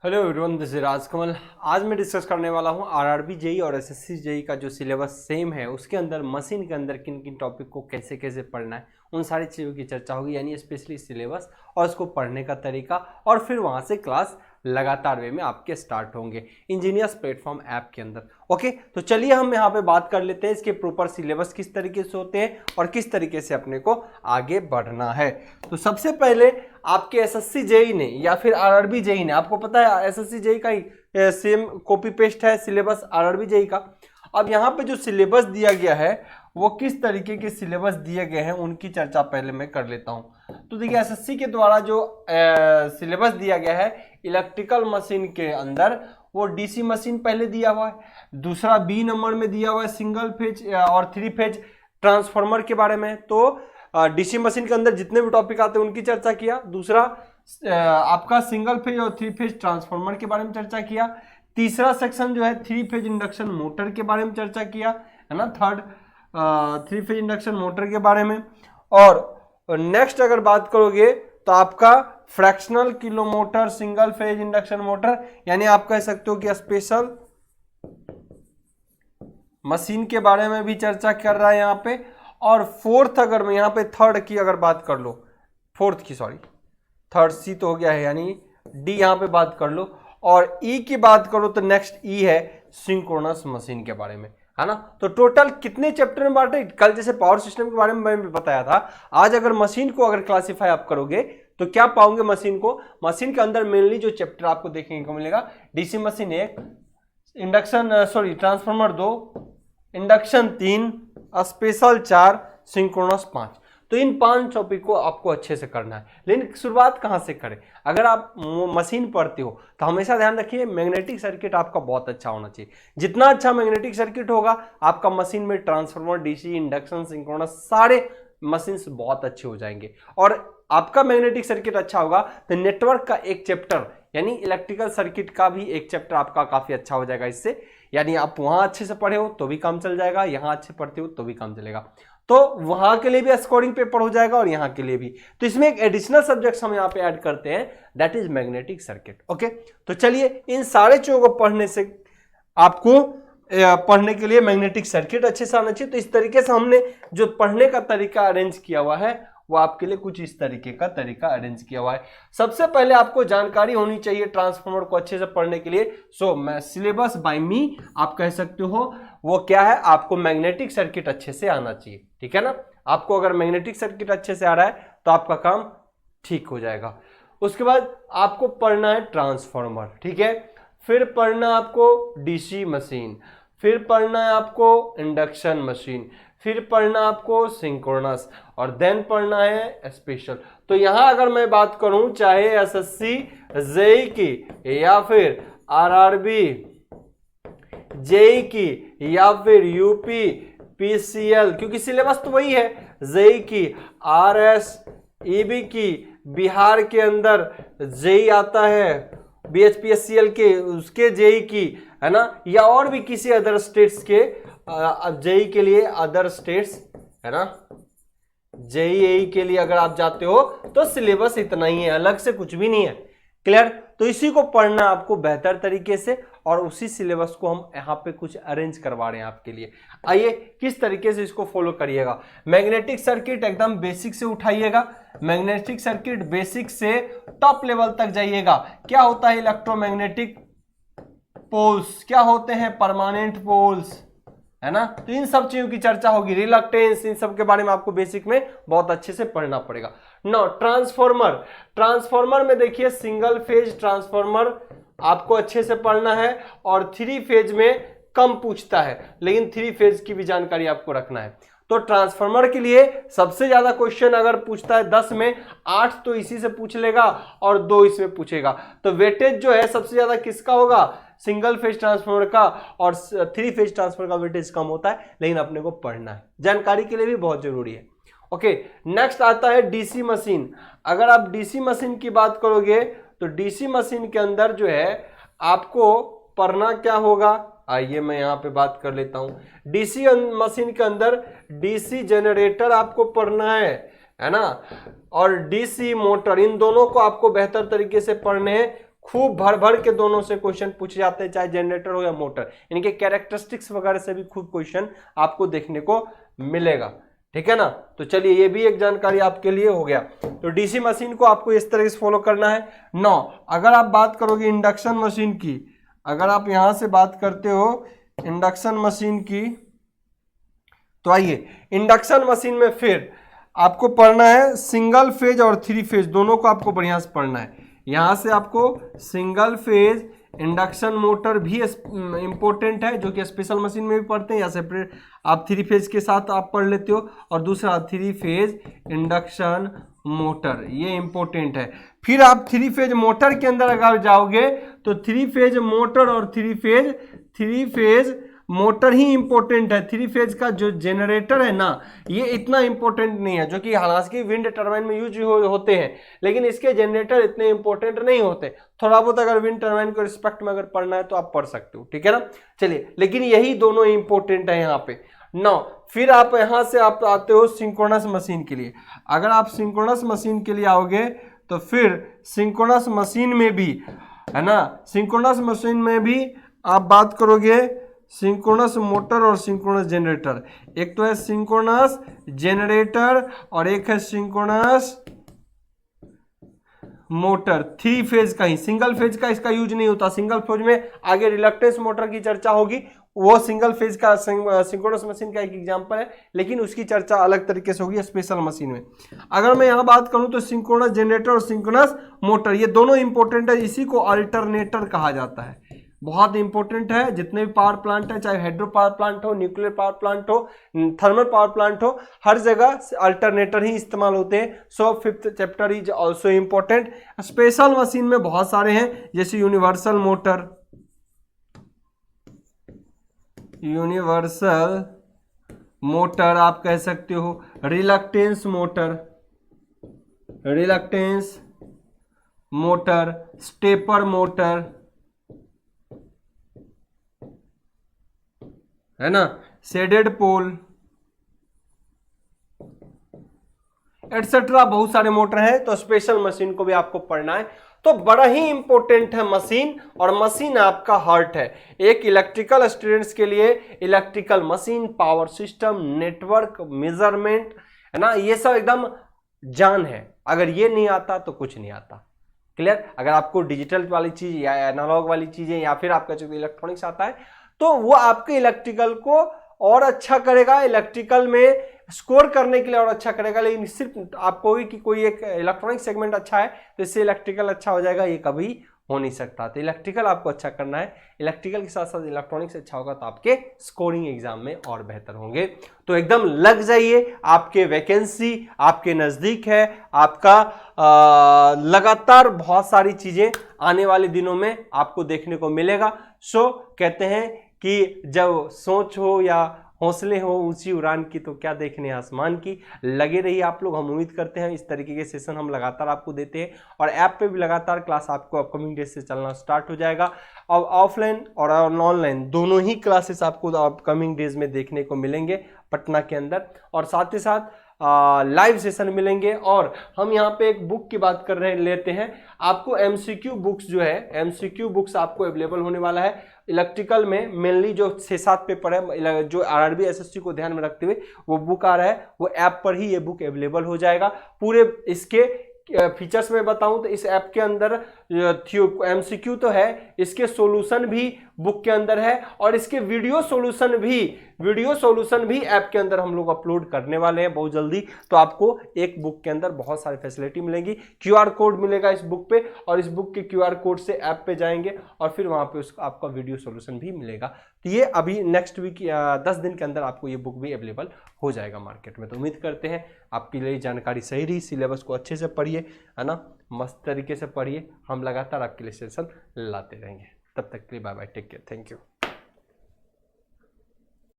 Hello everyone, this is Rajkamal. आज मैं discuss करने वाला हूँ आरआरबी जेई और एसएससी जेई का जो सिलेबस सेम है उसके अंदर मशीन के अंदर किन किन टॉपिक को कैसे कैसे पढ़ना है, उन सारी चीज़ों की चर्चा होगी। यानी स्पेशली सिलेबस और उसको पढ़ने का तरीका, और फिर वहाँ से क्लास लगातार वे में आपके स्टार्ट होंगे इंजीनियर्स प्लेटफॉर्म ऐप के अंदर। ओके, तो चलिए हम यहाँ पे बात कर लेते हैं इसके प्रॉपर सिलेबस किस तरीके से होते हैं और किस तरीके से अपने को आगे बढ़ना है। तो सबसे पहले आपके एसएससी जेई ने या फिर आरआरबी जेई ने, आपको पता है एसएससी जेई का ही सेम कॉपी पेस्ट है सिलेबस आरआरबी जेई का। अब यहाँ पे जो सिलेबस दिया गया है वो किस तरीके के सिलेबस दिए गए हैं उनकी चर्चा पहले मैं कर लेता हूँ। तो देखिए, एसएससी के द्वारा जो सिलेबस दिया गया है इलेक्ट्रिकल मशीन के अंदर, वो डीसी मशीन पहले दिया हुआ है। दूसरा बी नंबर में दिया हुआ है सिंगल फेज और 3 फेज ट्रांसफार्मर के बारे में। तो डीसी मशीन के अंदर जितने भी टॉपिक आते हैं उनकी चर्चा किया। दूसरा आपका सिंगल फेज और 3 फेज ट्रांसफार्मर के बारे में चर्चा किया। तीसरा सेक्शन जो है 3 फेज इंडक्शन मोटर के बारे में चर्चा किया, है ना। थर्ड 3 फेज इंडक्शन मोटर के बारे में। और नेक्स्ट अगर बात करोगे तो आपका fractional kilo motor, single phase induction motor, यानी आप कह सकते हो कि स्पेशल मशीन के बारे में भी चर्चा कर रहा है यहाँ पे। और फोर्थ, अगर मैं यहाँ पे थर्ड की अगर बात कर लो, फोर्थ की सॉरी, थर्ड सी तो हो गया है, यानी डी यहाँ पे बात कर लो। और ई की बात करो तो नेक्स्ट ई है सिंक्रोनस मशीन के बारे में, है ना। तो टोटल कितने चैप्टर में बांटे? कल जैसे पावर सिस्टम के बारे में मैंने बताया था, आज अगर मशीन को अगर क्लासीफाई आप करोगे तो क्या पाओगे मशीन को? मशीन के अंदर मेनली जो चैप्टर आपको देखने को मिलेगा, DC machine 1, induction sorry transformer 2, induction 3, special 4, synchronous 5। तो इन 5 टॉपिक को आपको अच्छे से करना है। लेकिन शुरुआत कहाँ से करें? अगर आप मशीन पढ़ते हो तो हमेशा ध्यान रखिए मैग्नेटिक सर्किट आपका बहुत अच्छा होना चाहिए। जितना अच्छा मैग्नेटिक सर्किट होगा आपका मशीन में ट्रांसफार्मर, डीसी, इंडक्शन, सिंक्रोनस सारे मशीन्स बहुत अच्छे हो जाएंगे। और आपका मैग्नेटिक सर्किट अच्छा होगा तो नेटवर्क का एक चैप्टर यानी इलेक्ट्रिकल सर्किट का भी एक चैप्टर आपका काफी अच्छा हो जाएगा इससे। यानी आप वहां अच्छे से पढ़े हो तो भी काम चल जाएगा, यहां अच्छे पढ़ते हो तो भी काम चलेगा। तो वहां के लिए भी स्कोरिंग पेपर हो जाएगा और यहाँ के लिए भी। तो इसमें एक एडिशनल सब्जेक्ट हम यहाँ पे ऐड करते हैं, that is magnetic circuit. Okay, तो चलिए इन सारे चीजों को पढ़ने से आपको पढ़ने के लिए मैग्नेटिक सर्किट अच्छे से आना चाहिए। तो इस तरीके से हमने जो पढ़ने का तरीका अरेंज किया हुआ है वो आपके लिए कुछ इस तरीके का तरीका अरेंज किया हुआ है। सबसे पहले आपको जानकारी होनी चाहिए ट्रांसफार्मर को अच्छे से पढ़ने के लिए। मैं सिलेबस बाय मी आप कह सकते हो, वो क्या है, आपको मैग्नेटिक सर्किट अच्छे से आना चाहिए, ठीक है ना। आपको अगर मैग्नेटिक सर्किट अच्छे से आ रहा है तो आपका काम ठीक हो जाएगा। उसके बाद आपको पढ़ना है ट्रांसफार्मर, ठीक है। फिर पढ़ना आपको डीसी मशीन, फिर पढ़ना है आपको इंडक्शन मशीन, फिर पढ़ना आपको सिंक्रोनस, और देन पढ़ना है स्पेशल। तो यहां अगर मैं बात करूं चाहे एसएससी जेई की या फिर आरआरबी जेई की या फिर यूपी पीसीएल, क्योंकि सिलेबस तो वही है, जेई की, आरएस ईबी की, बिहार के अंदर जेई आता है, बीएचपीएससीएल के उसके जेई की, है ना, या और भी किसी अदर स्टेट्स के जेई के लिए अदर स्टेट्स, है ना, जेई के लिए अगर आप जाते हो तो सिलेबस इतना ही है, अलग से कुछ भी नहीं है। क्लियर? तो इसी को पढ़ना आपको बेहतर तरीके से, और उसी सिलेबस को हम यहाँ पे कुछ अरेंज करवा रहे हैं आपके लिए। आइए किस तरीके से इसको फॉलो करिएगा। मैग्नेटिक सर्किट एकदम बेसिक से उठाइएगा, मैग्नेटिक सर्किट बेसिक से टॉप लेवल तक जाइएगा। क्या होता है इलेक्ट्रोमैग्नेटिक पोल्स, क्या होते हैं परमानेंट पोल्स, है ना। तो इन सब चीजों की चर्चा होगी, रिलक्टेंस, इन सब के बारे में आपको बेसिक में बहुत अच्छे से पढ़ना पड़ेगा। नो ट्रांसफार्मर, ट्रांसफार्मर में देखिए सिंगल फेज ट्रांसफार्मर आपको अच्छे से पढ़ना है, और 3 फेज में कम पूछता है, लेकिन 3 फेज की भी जानकारी आपको रखना है। तो ट्रांसफार्मर के लिए सबसे ज्यादा क्वेश्चन अगर पूछता है 10 में 8 तो इसी से पूछ लेगा और 2 इसमें पूछेगा। तो वेटेज जो है सबसे ज्यादा किसका होगा? सिंगल फेज ट्रांसफार्मर का, और 3 फेज ट्रांसफार्मर का वेटेज कम होता है, लेकिन अपने को पढ़ना है, जानकारी के लिए भी बहुत जरूरी है। ओके, नेक्स्ट आता है डीसी मशीन। अगर आप डीसी मशीन की बात करोगे तो डीसी मशीन के अंदर जो है आपको पढ़ना क्या होगा, आइए मैं यहां पे बात कर लेता हूं। डीसी मशीन के अंदर डीसी जनरेटर आपको पढ़ना है ना, और डीसी मोटर, इन दोनों को आपको बेहतर तरीके से पढ़ने हैं। खूब भर भर के दोनों से क्वेश्चन पूछे जाते हैं, चाहे जनरेटर हो या मोटर, इनके कैरेक्टरिस्टिक्स वगैरह से भी खूब क्वेश्चन आपको देखने को मिलेगा, ठीक है ना। तो चलिए ये भी एक जानकारी आपके लिए हो गया। तो डीसी मशीन को आपको इस तरह से फॉलो करना है। 9, अगर आप बात करोगे इंडक्शन मशीन की, अगर आप यहां से बात करते हो इंडक्शन मशीन की, तो आइए इंडक्शन मशीन में फिर आपको पढ़ना है सिंगल फेज और 3 फेज, दोनों को आपको बढ़िया से पढ़ना है। यहां से आपको सिंगल फेज इंडक्शन मोटर भी इंपॉर्टेंट है, जो कि स्पेशल मशीन में भी पढ़ते हैं, या सेपरेट आप 3 फेज के साथ आप पढ़ लेते हो, और दूसरा 3 फेज इंडक्शन मोटर, ये इंपॉर्टेंट है। फिर आप 3 फेज मोटर के अंदर अगर जाओगे तो 3 फेज मोटर और 3 फेज मोटर ही इंपॉर्टेंट है। 3 फेज का जो जनरेटर है ना, ये इतना इंपॉर्टेंट नहीं है, जो कि हालांकि विंड टर्बाइन में यूज होते हैं, लेकिन इसके जनरेटर इतने इंपॉर्टेंट नहीं होते। थोड़ा बहुत अगर विंड टर्बाइन को रिस्पेक्ट में अगर पढ़ना है तो आप पढ़ सकते हो, ठीक है ना। चलिए, लेकिन यही दोनों इंपॉर्टेंट है यहाँ पे। 9, फिर आप यहां से आप आते हो सिंक्रोनस मशीन के लिए। अगर आप सिंक्रोनस मशीन के लिए आओगे तो फिर सिंक्रोनस मशीन में भी, है ना, सिंक्रोनस मशीन में भी आप बात करोगे सिंक्रोनस मोटर और सिंक्रोनस जनरेटर। एक तो है सिंक्रोनस जनरेटर और एक है सिंक्रोनस मोटर। 3 फेज का ही, सिंगल फेज का इसका यूज नहीं होता। सिंगल फेज में आगे रिलक्टेंस मोटर की चर्चा होगी, वो सिंगल फेज का सिंक्रोनस मशीन का एक एग्जांपल है, लेकिन उसकी चर्चा अलग तरीके से होगी स्पेशल मशीन में। अगर मैं यहां बात करूं तो सिंक्रोनस जनरेटर और सिंक्रोनस मोटर, ये दोनों इंपॉर्टेंट है। इसी को अल्टरनेटर कहा जाता है, बहुत इंपॉर्टेंट है। जितने भी पावर प्लांट है, चाहे हाइड्रो पावर प्लांट हो, न्यूक्लियर पावर प्लांट हो, थर्मल पावर प्लांट हो, हर जगह अल्टरनेटर ही इस्तेमाल होते हैं। सो 5th chapter is also important. Special machine में बहुत सारे हैं, जैसे यूनिवर्सल मोटर, आप कह सकते हो, रिलक्टेंस मोटर, स्टेपर मोटर, है ना, शेडेड पोल, एटसेट्रा, बहुत सारे मोटर हैं। तो स्पेशल मशीन को भी आपको पढ़ना है। तो बड़ा ही इंपॉर्टेंट है मशीन, और मशीन आपका हार्ट है। एक इलेक्ट्रिकल स्टूडेंट्स के लिए electrical machine, power system, network, measurement, है ना, ये सब एकदम जान है। अगर ये नहीं आता तो कुछ नहीं आता। क्लियर? अगर आपको डिजिटल वाली चीज या एनालॉग वाली चीजें, या फिर आपका जो इलेक्ट्रॉनिक्स आता है, तो वो आपके इलेक्ट्रिकल को और अच्छा करेगा, इलेक्ट्रिकल में स्कोर करने के लिए और अच्छा करेगा। लेकिन सिर्फ आपको कि कोई एक इलेक्ट्रॉनिक सेगमेंट अच्छा है तो इससे इलेक्ट्रिकल अच्छा हो जाएगा, ये कभी हो नहीं सकता। तो इलेक्ट्रिकल आपको अच्छा करना है, इलेक्ट्रिकल के साथ साथ इलेक्ट्रॉनिक्स अच्छा होगा तो आपके स्कोरिंग एग्जाम में और बेहतर होंगे। तो एकदम लग जाइए, आपके वैकेंसी आपके नजदीक है, आपका लगातार बहुत सारी चीजें आने वाले दिनों में आपको देखने को मिलेगा। सो कहते हैं कि जब सोच हो या हौसले हो ऊंची उड़ान की, तो क्या देखने आसमान की। लगे रहिए आप लोग, हम उम्मीद करते हैं इस तरीके के सेशन हम लगातार आपको देते हैं, और ऐप पे भी लगातार क्लास आपको अपकमिंग डेज से चलना स्टार्ट हो जाएगा। अब ऑफलाइन और ऑनलाइन दोनों ही क्लासेस आपको अपकमिंग डेज में देखने को मिलेंगे पटना के अंदर, और साथ ही साथ लाइव सेशन मिलेंगे। और हम यहाँ पे एक बुक की बात कर रहे लेते हैं, आपको एमसीक्यू बुक्स जो है, एमसीक्यू बुक्स आपको अवेलेबल होने वाला है इलेक्ट्रिकल में। मेनली जो 6-7 पेपर है, जो आरआरबी एसएससी को ध्यान में रखते हुए वो बुक आ रहा है, वो ऐप पर ही ये बुक अवेलेबल हो जाएगा। पूरे इसके फीचर्स में बताऊं तो इस ऐप के अंदर एमसीक्यू तो है, इसके सॉल्यूशन भी बुक के अंदर है, और इसके वीडियो सॉल्यूशन भी ऐप के अंदर हम लोग अपलोड करने वाले हैं बहुत जल्दी। तो आपको एक बुक के अंदर बहुत सारी फैसिलिटी मिलेंगी। क्यूआर कोड मिलेगा इस बुक पे, और इस बुक के क्यूआर कोड से ऐप पे जाएंगे और फिर वहां पे उसका आपका वीडियो सॉल्यूशन भी मिलेगा। तो ये अभी नेक्स्ट वीक 10 दिन के अंदर आपको ये बुक भी अवेलेबल हो जाएगा मार्केट में। तो उम्मीद करते हैं आपके लिए जानकारी सही रही। सिलेबस को अच्छे से पढ़िए, है ना, मस्त तरीके से पढ़िए। हम लगातार आपके लिए सेशन लाते रहेंगे। तब तक के लिए bye bye, take care, thank you.